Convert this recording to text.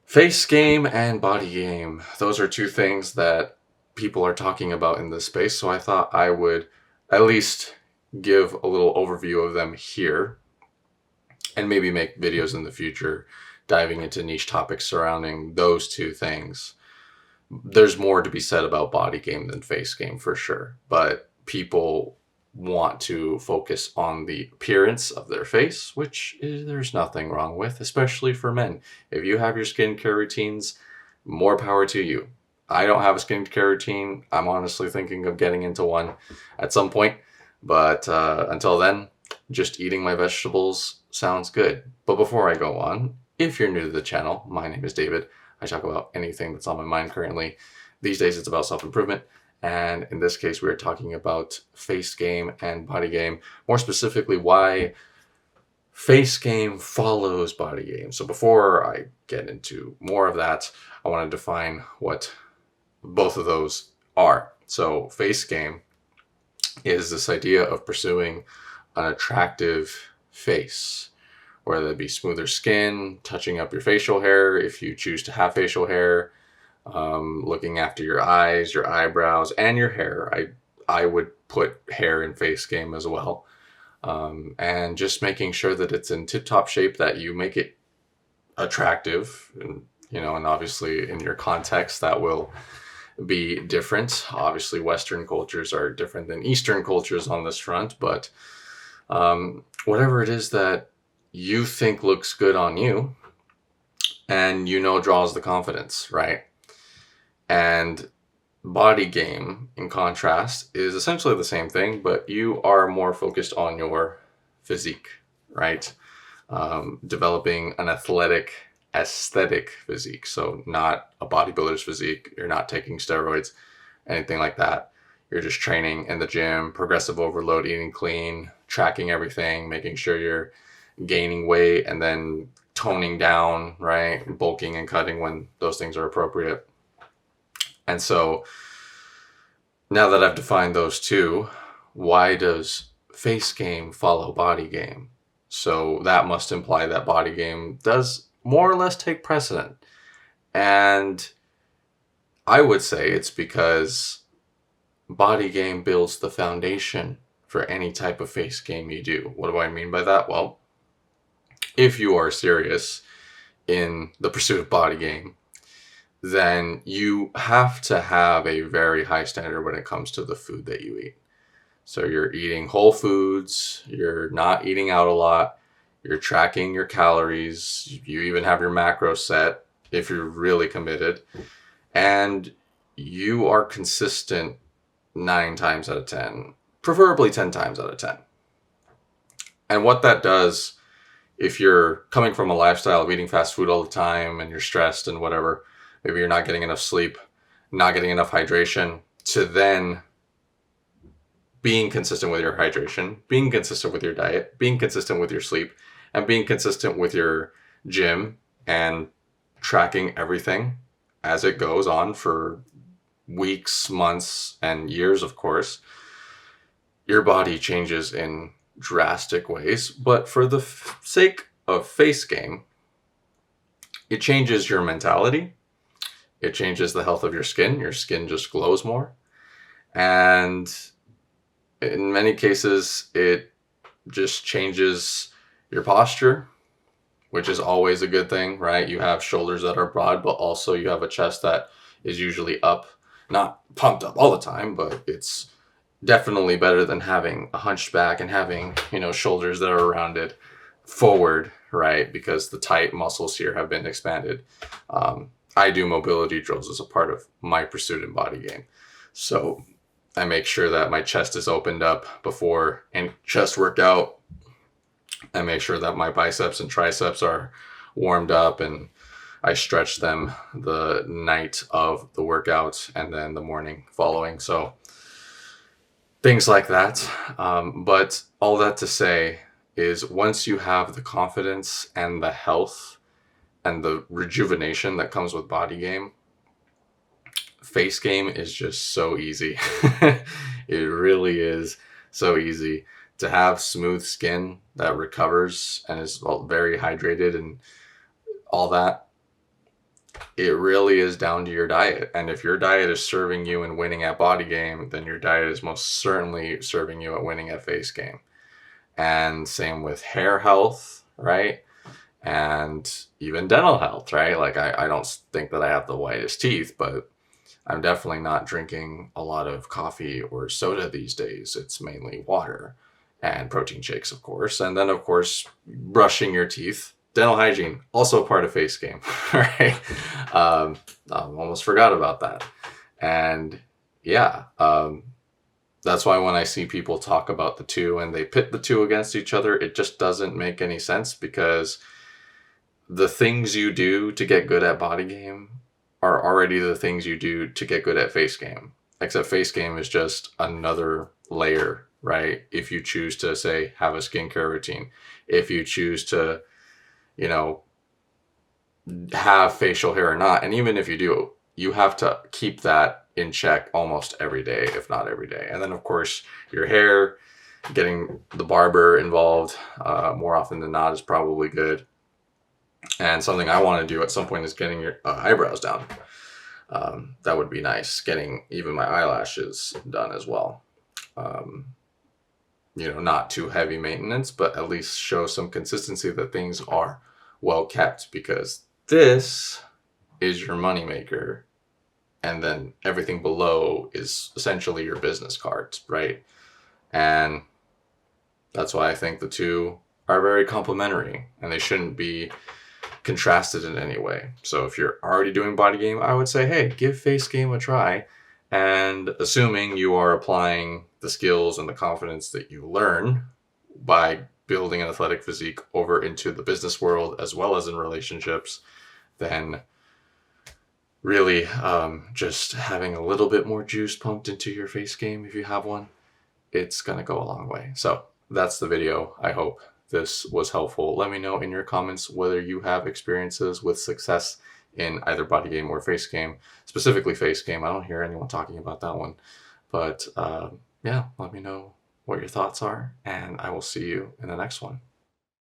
Face game and body game. Those are two things that people are talking about in this space. So I thought I would at least give a little overview of them here and maybe make videos in the future diving into niche topics surrounding those two things. There's more to be said about body game than face game for sure, but people want to focus on the appearance of their face, there's nothing wrong with, especially for men. If you have your skincare routines, more power to you. I don't have a skincare routine. I'm honestly thinking of getting into one at some point, but until then, just eating my vegetables sounds good. But before I go on, if you're new to the channel, my name is David. I talk about anything that's on my mind currently. These days it's about self-improvement. And in this case, we're talking about face game and body game. More specifically, why face game follows body game. So before I get into more of that, I want to define what both of those are. So face game is this idea of pursuing an attractive face, whether it be smoother skin, touching up your facial hair if you choose to have facial hair, looking after your eyes, your eyebrows, and your hair. I would put hair in face game as well. And just making sure that it's in tip-top shape, that you make it attractive, and obviously in your context that will be different. Obviously Western cultures are different than Eastern cultures on this front, but whatever it is that you think looks good on you and draws the confidence, right? And body game, in contrast, is essentially the same thing, but you are more focused on your physique, right? Developing an aesthetic physique. So not a bodybuilder's physique. You're not taking steroids, anything like that. You're just training in the gym, progressive overload, eating clean, tracking everything, making sure you're gaining weight and then toning down, right? Bulking and cutting when those things are appropriate. And so now that I've defined those two, why does face game follow body game? So that must imply that body game does more or less take precedent. And I would say it's because body game builds the foundation for any type of face game you do. What do I mean by that? Well, if you are serious in the pursuit of body game, then you have to have a very high standard when it comes to the food that you eat. So you're eating whole foods, you're not eating out a lot, you're tracking your calories, you even have your macro set if you're really committed, and you are consistent 9 times out of 10, preferably 10 times out of 10. And what that does, if you're coming from a lifestyle of eating fast food all the time and you're stressed and whatever, maybe you're not getting enough sleep, not getting enough hydration, to then being consistent with your hydration, being consistent with your diet, being consistent with your sleep, and being consistent with your gym and tracking everything as it goes on for weeks, months, and years, of course, your body changes in drastic ways. But for the sake of face game, it changes your mentality. It changes the health of your skin. Your skin just glows more. And in many cases, it just changes your posture, which is always a good thing, right? You have shoulders that are broad, but also you have a chest that is usually up, not pumped up all the time, but it's definitely better than having a hunched back and having, shoulders that are rounded forward, right? Because the tight muscles here have been expanded. I do mobility drills as a part of my pursuit in body game. So I make sure that my chest is opened up before any chest workout. I make sure that my biceps and triceps are warmed up, and I stretch them the night of the workout and then the morning following. So things like that. But all that to say is, once you have the confidence and the health and the rejuvenation that comes with body game, face game is just so easy. It really is so easy to have smooth skin that recovers and is very hydrated and all that. it really is down to your diet. And if your diet is serving you and winning at Bodygame, then your diet is most certainly serving you at winning at Facegame. And same with hair health, right? And even dental health, right? Like I don't think that I have the whitest teeth, but I'm definitely not drinking a lot of coffee or soda these days. It's mainly water and protein shakes, of course. And then, of course, brushing your teeth. Dental hygiene, also a part of Facegame, right? I almost forgot about that. And yeah, that's why when I see people talk about the two and they pit the two against each other, it just doesn't make any sense, because the things you do to get good at Bodygame are already the things you do to get good at Facegame. Except Facegame is just another layer, right? If you choose to, say, have a skincare routine, if you choose to, you know, have facial hair or not, and even if you do, you have to keep that in check almost every day, if not every day. And then, of course, your hair, getting the barber involved more often than not is probably good. And something I want to do at some point is getting your eyebrows down. That would be nice. Getting even my eyelashes done as well. Not too heavy maintenance, but at least show some consistency that things are well kept, because this is your moneymaker. And then everything below is essentially your business cards, right? And that's why I think the two are very complementary, and they shouldn't be contrasted in any way. So if you're already doing Bodygame, I would say, hey, give Facegame a try. And assuming you are applying the skills and the confidence that you learn by building an athletic physique over into the business world as well as in relationships, then really just having a little bit more juice pumped into your Facegame, if you have one, it's going to go a long way. So that's the video. I hope this was helpful. Let me know in your comments whether you have experiences with success in either Bodygame or Facegame. Specifically Facegame. I don't hear anyone talking about that one. But yeah, let me know what your thoughts are, and I will see you in the next one.